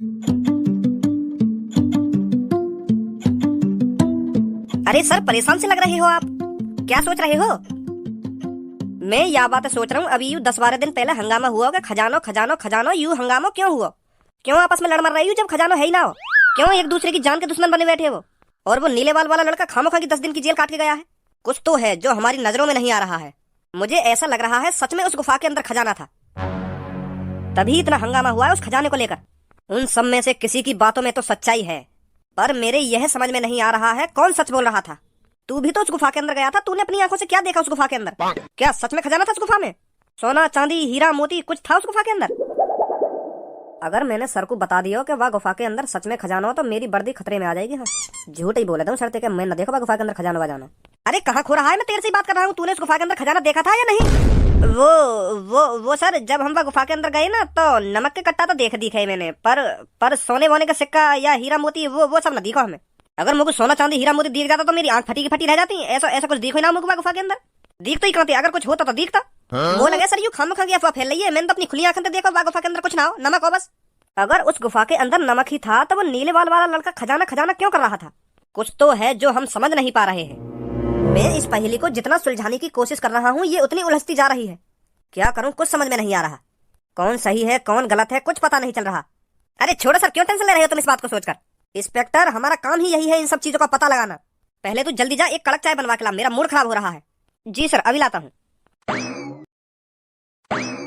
अरे सर, परेशान से लग रहे हो आप। क्या सोच रहे हो? मैं यह बात सोच रहा हूँ, अभी यूँ 10-12 दिन पहले हंगामा हुआ होगा, खजानो खजानो खजानो। यूँ हंगामा क्यों हुआ? क्यों आपस में लड़ मर रही हो जब खजानो है ही ना हो? क्यों एक दूसरे की जान के दुश्मन बने बैठे हो? और वो नीले बाल वाला लड़का खामोखा की 10 दिन की जेल काट के गया है। कुछ तो है जो हमारी नजरों में नहीं आ रहा है। मुझे ऐसा लग रहा है सच में उस गुफा के अंदर खजाना था, तभी इतना हंगामा हुआ है उस खजाने को लेकर। उन सब में से किसी की बातों में तो सच्चाई है, पर मेरे यह समझ में नहीं आ रहा है कौन सच बोल रहा था। तू भी तो उस गुफा के अंदर गया था, तूने अपनी आंखों से क्या देखा उस गुफा के अंदर? क्या सच में खजाना था उस गुफा में? सोना चांदी हीरा मोती कुछ था उस गुफा के अंदर? अगर मैंने सर को बता दिया कि वह गुफा के अंदर सच में खजाना हो तो मेरी वर्दी खतरे में आ जाएगी। हाँ, झूठ ही बोले था शर्ते कि मैं न देखो वह गुफा के अंदर खजाना वजाना। अरे कहाँ खो रहा है, मैं तेरे से ही बात कर रहा हूँ। तूने उस गुफा के अंदर खजाना देखा था या नहीं? वो सर, जब हम वह गुफा के अंदर गए ना तो नमक के कट्टा तो दिखे है मैंने, पर सोने वोने का सिक्का या हीरा मोती वो सब न दिखो हमें। अगर मुझे सोना चांदी हीरा मोती दिख जाता तो मेरी आंख फटी की फटी रह जाती। ऐसा कुछ दिखो ना मुझे गुफा के अंदर। दिख तो ही कहते, अगर कुछ होता तो दिखता। वो लगे सर यू खाम खा गया अफवाह फैल रही है। मैंने तो अपनी खुली आंखों से देखो गुफा के अंदर कुछ ना हो, नमक हो बस। अगर उस गुफा के अंदर नमक ही था तो वो नीले बाल वाला लड़का खजाना खजाना क्यों कर रहा था? कुछ तो है जो हम समझ नहीं पा रहे हैं। मैं इस पहेली को जितना सुलझाने की कोशिश कर रहा हूँ ये उतनी उलझती जा रही है। क्या करूँ, कुछ समझ में नहीं आ रहा। कौन सही है कौन गलत है कुछ पता नहीं चल रहा। अरे छोड़ो सर, क्यों टेंशन ले रहे हो तुम इस बात को सोचकर? इंस्पेक्टर, हमारा काम ही यही है इन सब चीजों का पता लगाना। पहले तू जल्दी जा, एक कड़क चाय बनवा के ला, मेरा मूड खराब हो रहा है। जी सर, अभी लाता हूँ।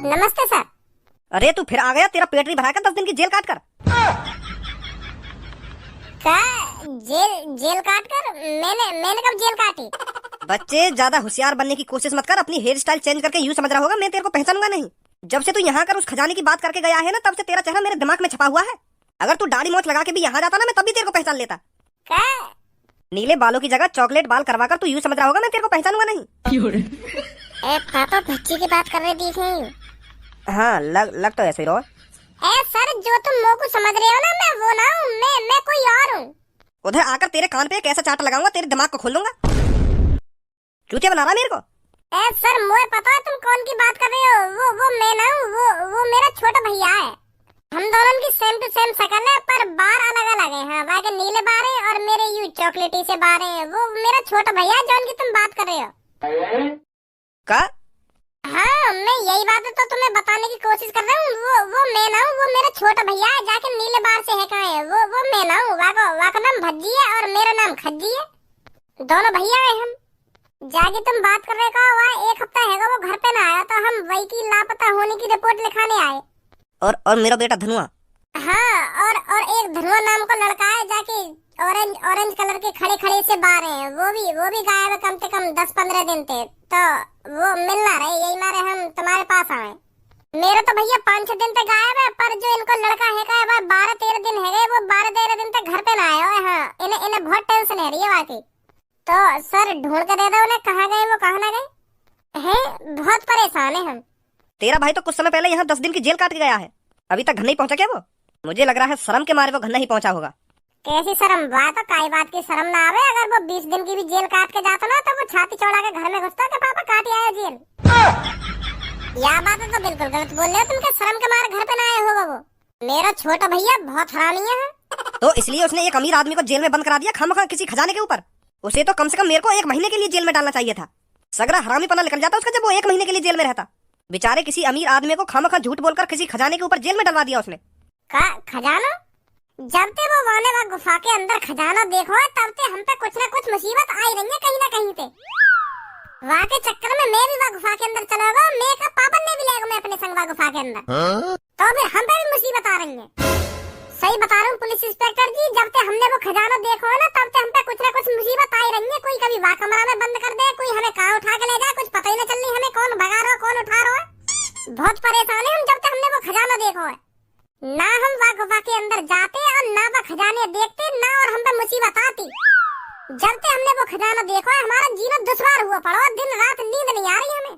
नमस्ते सर। अरे तू फिर आ गया, तेरा पेट नहीं भराया 10 दिन की जेल काट कर? क्या जेल काट कर? मैंने कब जेल काटी? बच्चे, ज्यादा होशियार बनने की कोशिश मत कर। अपनी हेयर स्टाइल चेंज करके यूं समझ रहा होगा मैं तेरे को पहचानूंगा नहीं। जब से तू यहाँ कर उस खजाने की बात करके गया है ना, तब से तेरा चेहरा मेरे दिमाग में छपा हुआ है। अगर तू दाढ़ी मोछ लगा के भी यहाँ जाता ना, मैं तब भी तेरे को पहचान लेता। क्या? नीले बालों की जगह चॉकलेट बाल करवा कर तू यूं समझ रहा होगा मैं तेरे को पहचानूंगा नहीं। पापा बच्ची की बात कर रहे दिखे। हाँ, लग तो ऐसे ही रहो। सर, जो तुम मुंह को समझ रहे हो ना, मैं वो ना हूँ, मैं कोई और हूँ। उधर आकर तेरे कान पे एक ऐसा चाटा लगाऊंगा तेरे दिमाग को खोल दूंगा। चूतिया बना रहा मेरे को? सर, मुझे पता है तुम कौन की बात कर रहे हो। वो मैं ना हूँ, वो मेरा छोटा भैया है। हम दोनों की सेम टू सेम शक्ल है, पर बार अलग अलग है। हाँ, वहाँ के नीले बार है और मेरे यू चॉकलेटी से बार है। वो मेरा छोटा भैया है जौन की तुम बात कर रहे हो। का? हाँ, मैं यही बात तो तुम्हें बताने की कोशिश कर रहा हूँ। वो मैं ना हूँ, वो मेरा छोटा भैया है। जाके नीले बार से है कहाँ है? वो मैं ना हूँ। वहाँ का नाम भज्जी है और मेरा नाम खज्जी है। दोनों भैया है हम। जाके तुम बात कर रहे का वहाँ 1 हफ्ता हैगा वो घर पे ना आया, तो हम वही की लापता होने की रिपोर्ट लिखाने आए। और मेरा बेटा धनुआ? हाँ, और एक धनुआ नाम का लड़का है, जाके ऑरेंज कलर के खड़े से बाहर हैं। वो भी गायब है कम से कम 10-15 दिन थे, तो वो मिलना रहे, यही मारे हम तुम्हारे पास आए। मेरा तो भैया 5-6 दिन तक गायब है, पर जो इनको लड़का है का वह 12-13 दिन है, वो 12-13 दिन तक घर पे ना आया है। हाँ, इन्हें बहुत टेंशन है रही है वाकई। तो सर ढूंढ के दे दो उन्हें, कहाँ गए वो, कहाँ ना गए हैं। बहुत परेशान है हम। तेरा भाई तो कुछ समय पहले यहाँ 10 दिन की जेल काट के गया है, अभी तक घर नहीं पहुँचा क्या वो? मुझे लग रहा है शर्म के मारे वो घर नहीं पहुँचा होगा। कैसी शर्म बात है? काई बात की शर्म ना आवे? अगर वो 20 दिन की भी जेल काट के जाता ना, तो वो छाती चौड़ा के घर में घुसता कि पापा काट आया जेल। यह बात है तो बिल्कुल गलत बोल रहे हो तुम, के शर्म के मारे घर पे ना आया होगा वो। मेरा छोटा भैया बहुत हरामी है। तो इसलिए उसने एक अमीर आदमी को जेल में बंद करा दिया खामखा किसी खजाने के ऊपर। उसे तो कम से कम मेरे को 1 महीने के लिए जेल में डालना चाहिए था। सगरा हरामीपना निकल जाता उसका जब वो 1 महीने के लिए जेल में रहता। बेचारे किसी अमीर आदमी को खामखा झूठ बोलकर किसी खजाने के ऊपर जेल में डलवा दिया उसने। का खजाना? जब ते वो वाने वहाँ गुफा के अंदर खजाना देखो है, तब ते हम पे कुछ ना कुछ मुसीबत आई रही है कहीं ना कहीं पे। वहाँ के चक्कर में मैं भी वहाँ गुफा के अंदर चला गया, मैं का पापन ने भी ले गया मैं अपने संग वहाँ गुफा के अंदर। तो फिर हम पे भी मुसीबत आ रही है। सही बता रहा हूँ पुलिस इंस्पेक्टर जी, जब ते हमने वो खजाना देखो है ना, तब ते हम पे कुछ ना कुछ मुसीबत आई रही है। कोई कभी वहाँ कमरा में बंद कर दे, कोई हमें कहाँ उठा के ले जाए, कुछ पता ही न चल रही हमें कौन भगा रहा कौन उठा रहा है। बहुत परेशान है हम जब तक हमने वो खजाना देखो है। ना हम वहाँ गुफा के अंदर जाते और ना वह खजाने देखते, ना और हम पे मुसीबत आती। जब से हमने वो खजाना देखा है, हमारा जीना दुश्वार हुआ पड़ा, दिन रात नींद नहीं आ रही हमें।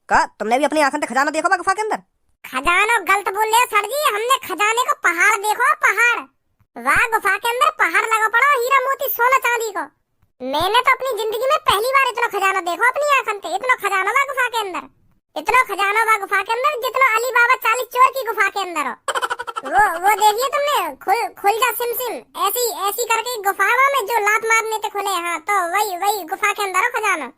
का तुमने भी अपनी आंखों से खजाना देखा गुफा के अंदर? खजाना गलत बोल रहे हो सर जी, हमने खजाने को पहाड़ देखो, पहाड़। वहाँ गुफा के अंदर पहाड़ लगा पड़ा हीरा मोती सोना चांदी को। मैंने तो अपनी जिंदगी में पहली बार इतना खजाना देखो अपनी आंखों से। इतना खजाना वहाँ गुफा के अंदर, इतना खजाना वहाँ गुफा के अंदर जितना अली बाबा 40 चोर की गुफा के अंदर हो। वो देखिए तुमने, खुल जा सिम सिम, ऐसी ऐसी करके गुफा में जो लात मारने ते खुले। हाँ तो वही गुफा के अंदर हो खजाना।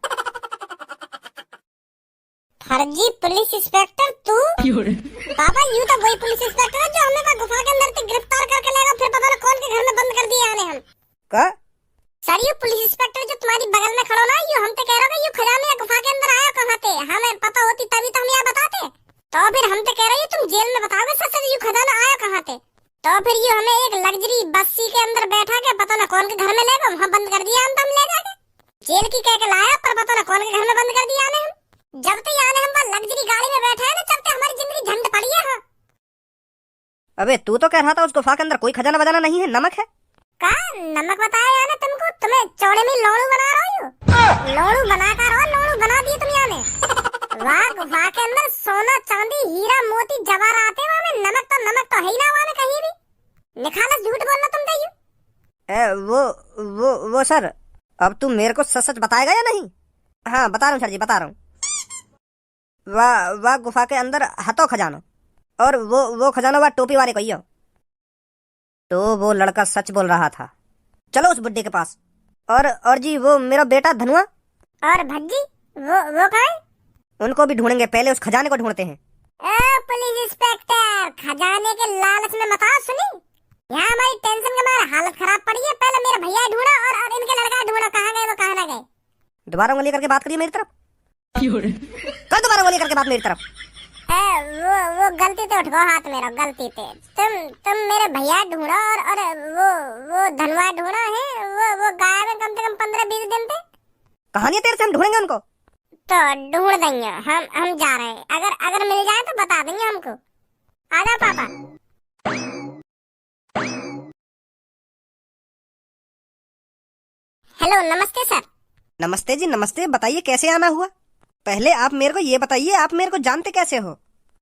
फर्जी पुलिस इंस्पेक्टर तू? पापा यूं तो वही पुलिस इंस्पेक्टर है जो हमें वहाँ गुफा के अंदर से गिरफ्तार करके लेगा, फिर पता ना कौन के घर में बंद कर दिया आने हम। का? सर यू पुलिस इंस्पेक्टर जो तुम्हारी बगल में खड़ो ना, यू हम तो कह रहे हो यू खजाने या गुफा के अंदर आया कहाँ थे? हमें पता होती तभी तो हम यहाँ बताते। तो फिर हम तो कह रहे हो तुम जेल में बताओगे सच सच यू खजाना आया कहाँ थे? तो फिर यू हमें एक लग्जरी बस्सी के अंदर बैठा के पता ना कौन के घर में ले गए, वहाँ बंद कर दिया हम, तो हम ले जाके जेल की कह के लाया, पर पता ना कौन के घर में बंद कर दिया आने हम। जब तक आने हम वहाँ लग्जरी गाड़ी में बैठे हैं ना, जब तक हमारी जिंदगी झंड पड़ी है। हाँ अबे तू तो कह रहा था उस गुफा के अंदर कोई खजाना बजाना नहीं है, नमक है। का नमक बताया यार तुमको? तुम्हें चौड़े में लोड़ू बना रहा हो, लोड़ू बनाकर हो, लोड़ू बना दिए तुम याने। वाह गुफा के अंदर सोना चांदी हीरा मोती जवाहरात है, वहाँ में नमक तो है ही ना वहाँ में कहीं भी। निखालस झूठ बोलना तुम तो यूं। वो सर, अब तुम मेरे को सच सच बताएगा या नहीं? हाँ बता रहा हूँ सर जी, बता रहा हूँ। वाह गुफा के अंदर हतो खजानो, और वो खजाना वाह टोपी वाले को ही हो। तो वो लड़का सच बोल रहा था, चलो उस बुड्ढे के पास। और जी वो मेरा बेटा धनुआ और भज्जी वो कहाँ है? उनको भी ढूंढेंगे, पहले उस खजाने को ढूंढते हैं। पुलिस इंस्पेक्टर खजाने के लालच में मत आओ, सुनी यहाँ हमारी टेंशन के मारे हालत खराब पड़ी है। पहले मेरा भैया ढूंढो और इनके लड़का ढूंढो, कहाँ गए वो कहाँ ना गए। दोबारा उंगली करके बात करिए मेरी तरफ। कल दोबारा उंगली करके बात मेरी तरफ। वो गलती से उठ गो हाथ मेरा, गलती से। तुम मेरे भैया ढूंढो और वो धनवा ढूंढो है, वो गायब है कम से कम 15-20 दिन से। कहानी तेरे से हम ढूंढेंगे उनको। तो ढूंढ देंगे हम जा रहे हैं, अगर मिल जाए तो बता देंगे हमको। आ जाओ पापा। हेलो नमस्ते सर। नमस्ते जी नमस्ते, बताइए कैसे आना हुआ? पहले आप मेरे को ये बताइए, आप मेरे को जानते कैसे हो?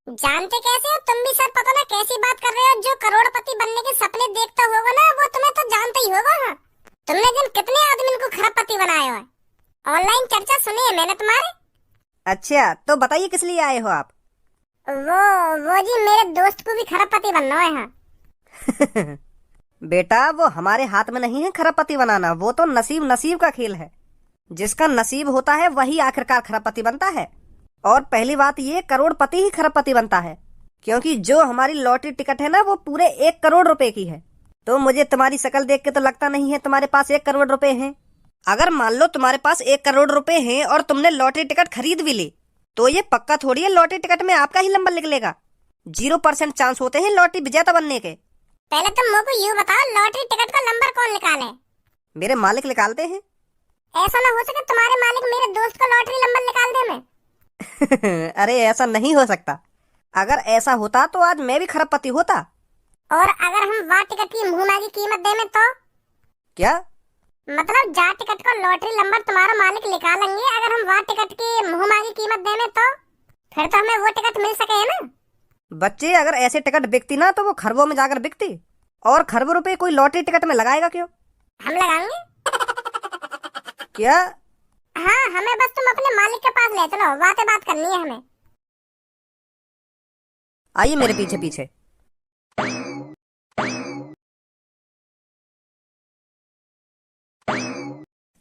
जानते कैसे हो? तुम भी सर पता ना कैसी बात कर रहे हो। जो करोड़पति बनने के सपने देखता होगा ना, वो तुम्हें तो जानते ही होगा। हाँ तुमने दिन कितने आदमी को खरबपति बनाया है। ऑनलाइन चर्चा सुनी है मैंने तुम्हारे। अच्छा तो बताइए किस लिए आए हो आप? वो जी मेरे दोस्त को भी खरबपति बनना है। हाँ बेटा वो हमारे हाथ में नहीं है खरबपति बनाना, वो तो नसीब का खेल है। जिसका नसीब होता है वही आखिरकार खरबपति बनता है। और पहली बात ये, करोड़पति ही खरबपति बनता है, क्योंकि जो हमारी लॉटरी टिकट है ना वो पूरे 1 करोड़ रुपए की है। तो मुझे तुम्हारी शक्ल देख के तो लगता नहीं है तुम्हारे पास 1 करोड़ रुपए हैं। अगर मान लो तुम्हारे पास 1 करोड़ रुपए हैं और तुमने लॉटरी टिकट खरीद भी ली, तो ये पक्का थोड़ी है लॉटरी टिकट में आपका ही नंबर निकलेगा। 0% चांस होते हैं लॉटरी विजेता बनने के। पहले तुम मुझको यूँ बताओ, लॉटरी टिकट का नंबर कौन निकाले? मेरे मालिक निकालते हैं। ऐसा ना हो सके तुम्हारे मालिक मेरे दोस्त का लॉटरी नंबर निकाल दे मैं। अरे ऐसा नहीं हो सकता। अगर ऐसा होता तो आज मैं भी खरबपति होता। और अगर हम वाह टिकट की मुंह मांगी कीमत दें तो? क्या मतलब जा टिकट का लॉटरी नंबर तुम्हारा मालिक निकालेंगे, अगर हम वाह टिकट की मुंह मांगी कीमत दें तो फिर तो हमें वो टिकट मिल सके है ना। बच्चे, अगर ऐसे टिकट बिकती ना तो वो खरबों में जाकर बिकती, और खरबों रुपए कोई लॉटरी टिकट में लगाएगा क्यों? हम लगाएंगे। क्या? हाँ हमें बस तुम अपने मालिक के पास ले चलो, बात करनी है हमें। आइए मेरे पीछे पीछे।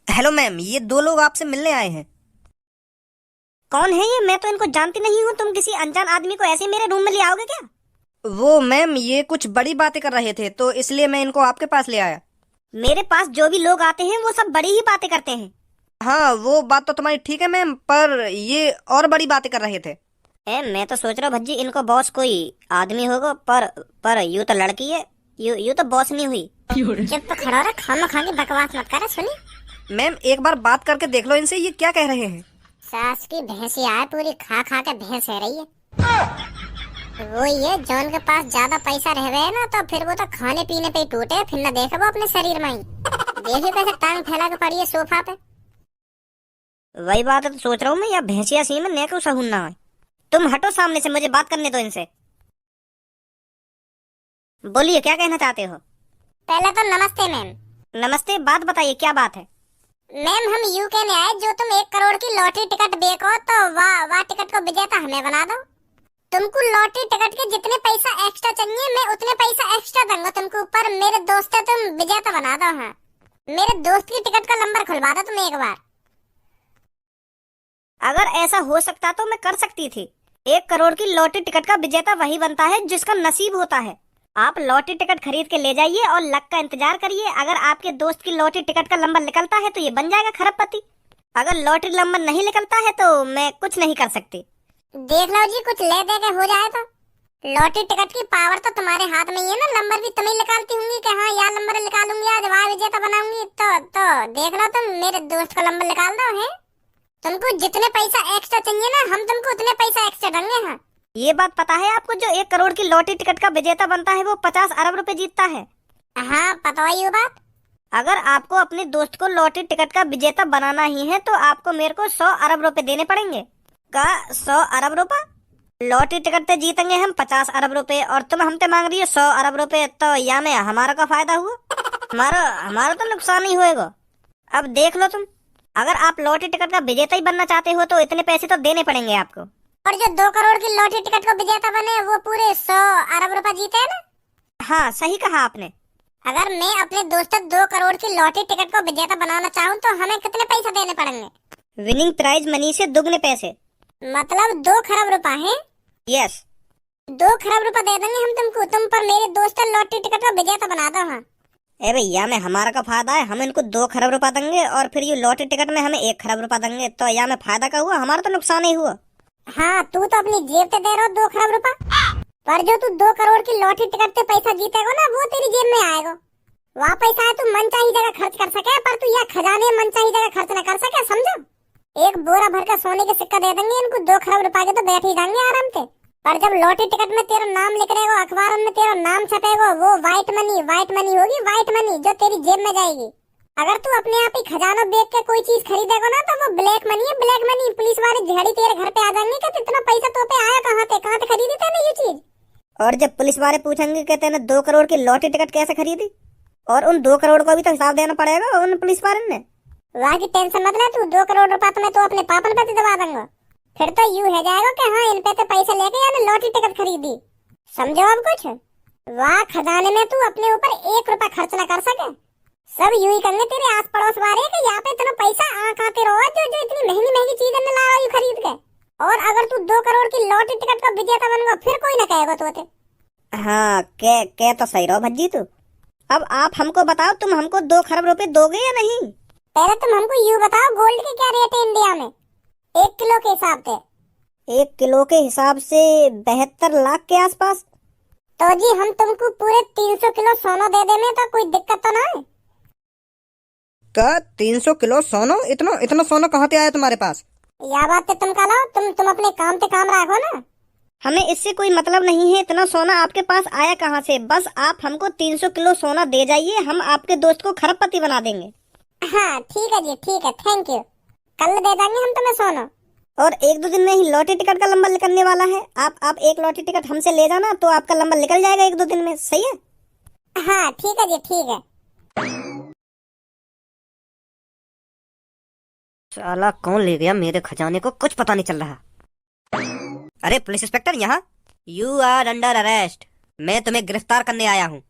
हेलो मैम, ये 2 लोग आपसे मिलने आए हैं। कौन है ये? मैं तो इनको जानती नहीं हूँ। तुम किसी अनजान आदमी को ऐसे मेरे रूम में ले आओगे क्या? वो मैम ये कुछ बड़ी बातें कर रहे थे, तो इसलिए मैं इनको आपके पास ले आया। मेरे पास जो भी लोग आते हैं वो सब बड़ी ही बातें करते हैं। हाँ वो बात तो तुम्हारी ठीक है मैम, पर ये और बड़ी बातें कर रहे थे। मैं तो सोच रहा हूँ भज्जी इनको बॉस कोई आदमी होगा, पर यूँ तो लड़की है, यूँ तो बॉस नहीं हुई। जब तो खड़ा रहा, खाना खा के बकवास मत कर। सुनी मैम एक बार बात करके देख लो इनसे, ये क्या कह रहे हैं। सास की भैंसी आए, पूरी खा खा के भैंस है रही है। वो ये जॉन के पास ज्यादा पैसा रह गए ना, तो फिर वो तो खाने पीने पे ही टूटे, फिर ना देखे वो अपने शरीर में ही। देखिए कैसे टांग फैला के पड़ी है सोफा पे। वही बात है तो सोच रहा हूँ मैं, या भैंसिया सी में ने को सहून ना है। तुम हटो सामने से, मुझे बात करने दो इनसे। बोलिए क्या कहना चाहते हो? पहले तो नमस्ते मैम। नमस्ते, बात बताइए क्या बात है? मैम हम यूँ कहने आए, जो तुम 1 करोड़ की लॉटरी टिकट बेचो तो वाह टिकट को विजेता हमें बना दो। तुमको लॉटरी टिकट के जितने पैसा एक्स्ट्रा चाहिए मैं उतने पैसा एक्स्ट्रा दूंगा तुमको, पर मेरे दोस्त है तुम विजेता बना दो। हाँ, मेरे दोस्त की टिकट का नंबर खुलवा दो तुम एक बार। अगर ऐसा हो सकता तो मैं कर सकती थी। 1 करोड़ की लॉटरी टिकट का विजेता वही बनता है जिसका नसीब होता है। आप लॉटरी टिकट खरीद के ले जाइए और लक का इंतजार करिए। अगर आपके दोस्त की लॉटरी टिकट का नंबर निकलता है तो ये बन जाएगा खरबपति। अगर लॉटरी नंबर नहीं निकलता है तो मैं कुछ नहीं कर सकती। देख लो जी, कुछ ले दे के हो जाए तो। लॉटरी टिकट की पावर तो तुम्हारे हाथ में ही है ना, नंबर भी तुम ही निकालती होंगी कि हाँ यार नंबर निकालूंगी आज, वहाँ विजेता बनाऊंगी। तो देख लो तुम मेरे दोस्त का नंबर निकाल दो। है तुमको जितने पैसा एक्स्ट्रा चाहिए ना, हम तुमको उतने पैसा एक्स्ट्रा देंगे। हाँ, ये बात पता है आपको, जो 1 करोड़ की लॉटरी टिकट का विजेता बनता है वो 50 अरब रुपए जीतता है। हाँ पता है ये बात। अगर आपको अपने दोस्त को लॉटरी टिकट का विजेता बनाना ही है तो आपको मेरे को 100 अरब रुपए देने पड़ेंगे। का 100 अरब रुपए? लॉटरी टिकट पे जीतेंगे हम 50 अरब रुपए और तुम हमसे मांग रही हो 100 अरब रुपए, तो यानी हमारा का फायदा हुआ? हमारा तो नुकसान ही होएगा। अब देख लो तुम, अगर आप लॉटरी टिकट का विजेता ही बनना चाहते हो तो इतने पैसे तो देने पड़ेंगे आपको। और जो 2 करोड़ की लॉटरी टिकट को विजेता बने वो पूरे 100 अरब रुपए जीते है ना। हाँ सही कहा आपने। अगर मैं अपने दोस्त 2 करोड़ की लॉटरी टिकट को विजेता बनाना चाहूँ तो हमें कितने पैसे देने पड़ेंगे? विनिंग प्राइज मनी से दुगने पैसे, मतलब 2 खरब रुपए है। यस 2 खरब रुपए दे देंगे हम तुमको, तुम पर मेरे दोस्त लॉटरी टिकट का विजेता बना दो। हाँ, ए भैया में हमारा का फायदा है, हम इनको 2 खरब रुपया देंगे और फिर ये लॉटरी टिकट में हमें 1 खरब रुपया देंगे, तो या में फायदा का हुआ, हमारा तो नुकसान ही हुआ। हाँ, तू तो अपनी जेब से दे रहा हो 2 खरब रुपए, पर जो तू 2 करोड़ की लॉटरी टिकट से पैसा जीतेगा ना वो तेरी जेब में आएगा। वहाँ पैसा है तू मन चाहिए जगह खर्च कर सके, पर तू यह खजाने मन चाहिए जगह खर्च न कर सके, समझो। 1 बोरा भर का सोने के सिक्का दे देंगे इनको, 2 खरब रुपए के तो बैठ ही जाएंगे आराम से। पर जब लॉटरी टिकट में तेरा नाम लिख रहेगा, अखबार में तेरा नाम छपेगा, वो व्हाइट मनी होगी, व्हाइट मनी जो तेरी जेब में जाएगी। अगर तू अपने आप ही खजाना बेच के कोई चीज खरीदेगा ना तो वो ब्लैक मनी है, ब्लैक मनी। पुलिस वाले झड़ी तेरे घर पे आ जाएंगे कि इतना पैसा तो पे आया कहाँ से खरीदी तूने ये चीज। और जब पुलिस वाले पूछेंगे कि तूने 2 करोड़ की लॉटरी टिकट कैसे खरीदी, और उन 2 करोड़ को भी तो हिसाब देना पड़ेगा उन पुलिस वाले ने। वहाँ की टेंशन मत ले तू, 2 करोड़ रुपया तो मैं तो अपने पापन पे दबा दूंगा। फिर तो यूं है जाएगा कि हाँ इन पे तो पैसे लेके यानी लॉटरी टिकट खरीदी, समझो अब कुछ। वहाँ खजाने में तू अपने ऊपर 1 रुपया खर्च न कर सके, सब यूं ही करने तेरे आस पड़ोस वाले कि यहाँ पे इतना पैसा आते रहो जो इतनी महंगी चीजें न लाओ यू खरीद के। और अगर तू 2 करोड़ की लॉटरी टिकट का विजेता बनगा फिर कोई न कहेगा तो। हाँ के तो सही रहो भज्जी तू। अब आप हमको बताओ, तुम हमको 2 खरब रुपए दोगे या नहीं? पहले तुम हमको यूं बताओ गोल्ड के क्या रेट है इंडिया में 1 किलो के हिसाब से? 1 किलो के हिसाब से 72 लाख के आसपास। तो जी हम तुमको पूरे 300 किलो सोना दे देंगे तो कोई दिक्कत तो ना है? का 300 किलो सोना? इतना सोना कहाँ से आया तुम्हारे पास? यह बात तो तुम कहो, तुम अपने काम पे काम रखो ना। हमें इससे कोई मतलब नहीं है इतना सोना आपके पास आया कहाँ से, बस आप हमको 300 किलो सोना दे जाइए, हम आपके दोस्त को खरबपति बना देंगे। हाँ ठीक है जी, ठीक है, थैंक यू। कल दे देंगे हम तुम्हें सोना। और 1-2 दिन में ही लॉटरी टिकट का नंबर निकलने वाला है। आप 1 लॉटरी टिकट हमसे ले जाना तो आपका नंबर निकल जाएगा 1-2 दिन में, सही है? हाँ ठीक है जी, ठीक है। साला कौन ले गया मेरे खजाने को, कुछ पता नहीं चल रहा। अरे पुलिस इंस्पेक्टर, यहाँ। You are under arrest. मैं तुम्हें गिरफ्तार करने आया हूँ।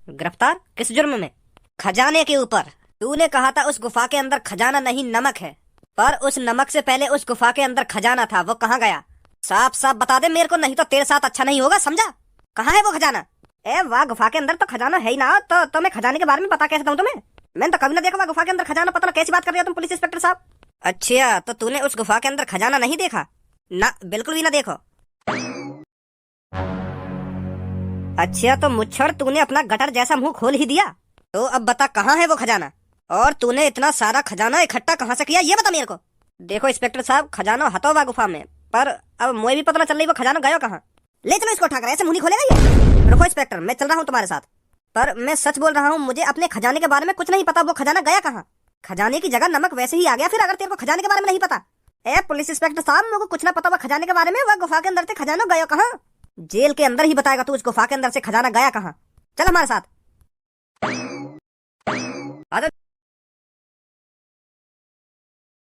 गिरफ्तार? किस जुर्म में? खजाने के ऊपर। तूने कहा था उस गुफा के अंदर खजाना नहीं नमक है, पर उस नमक से पहले उस गुफा के अंदर खजाना था, वो कहाँ गया? साफ साफ बता दे मेरे को, नहीं तो तेरे साथ अच्छा नहीं होगा, समझा? कहाँ है वो खजाना? ए वाह, गुफा के अंदर तो खजाना है ही ना, तो मैं खजाने के बारे में पता कैसे दूं तुम्हें? मैंने तो कभी ना देखा गुफा के अंदर खजाना, पता ना कैसी बात कर रहे हो तुम पुलिस इंस्पेक्टर साहब। अच्छा, तो तूने उस गुफा के अंदर खजाना नहीं देखा? ना, बिल्कुल भी ना देखो। अच्छा तो मुच्छड़, तूने अपना गटर जैसा मुंह खोल ही दिया, तो अब बता कहाँ है वो खजाना, और तूने इतना सारा खजाना इकट्ठा कहाँ से किया, ये बता मेरे को। देखो इंस्पेक्टर साहब, खजाना हतोवा गुफा में, पर अब मुझे भी पता ना चल रही वो खजाना गया कहाँ। ले चलो इसको उठा कर, ऐसे मुंह नहीं खोलेगा ये। रुको इंस्पेक्टर, मैं चल रहा हूँ तुम्हारे साथ, पर मैं सच बोल रहा हूँ, मुझे अपने खजाने के बारे में कुछ नहीं पता, वो खजाना गया कहाँ? खजाने की जगह नमक वैसे ही आ गया फिर, अगर तेरे को खजाने के बारे में नहीं पता। ए पुलिस इंस्पेक्टर साहब, मेरे को कुछ ना पता हुआ खजाने के बारे में, वह गुफा के अंदर से खजाना गया कहाँ? जेल के अंदर ही बताएगा तू उस गुफा के अंदर से खजाना गया कहाँ। चल हमारे साथ।